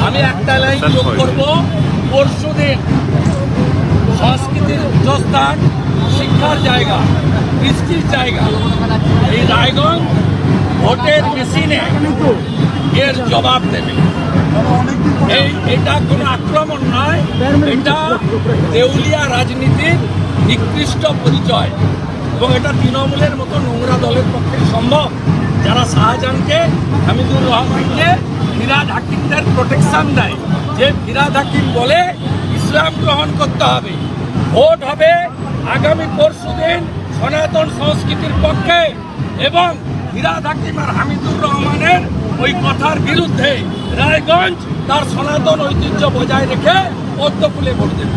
আমি একটা লাইন যোগ করবো, পরশুদিন সংস্কৃতির উচ্চস্থান, শিক্ষার জায়গা, বৃষ্টির জায়গা, এই রায়গঞ্জ ভোটের মেশিনে এর জবাব দেবে। এটা কোনো আক্রমণ নয়, এটা দেউলিয়া রাজনীতির নিকৃষ্ট পরিচয় এবং এটা তৃণমূলের মতো নোংরা দলের পক্ষে সম্ভব, যারা শাহজাহানকে, হামিদুর রহমানকে, ফিরহাদ হাকিমদের প্রোটেকশন দেয়, যে ফিরহাদ হাকিম বলে ইসলাম গ্রহণ করতে হবে। ভোট হবে আগামী পরশুদিন সনাতন সংস্কৃতির পক্ষে এবং ফিরহাদ হাকিম আর হামিদুর রহমানের ওই কথার বিরুদ্ধে। রায়গঞ্জ তার সনাতন ঐতিহ্য বজায় রেখে পদ্মফুলে ভোট দেবে।